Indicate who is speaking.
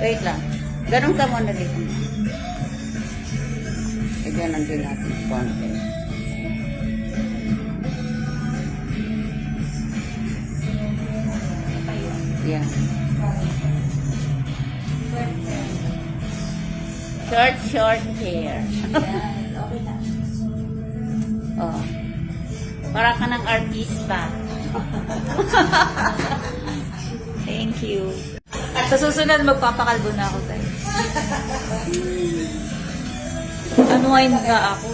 Speaker 1: Wait lang. Ganun ka muna dito. E, ganun din natin. Konti. Yan. Short hair.
Speaker 2: Okay na.
Speaker 1: Oh. Para ka ng artista. Thank you.
Speaker 2: Sa susunod, magpapakalbo na ako, guys. Ano nga nga ako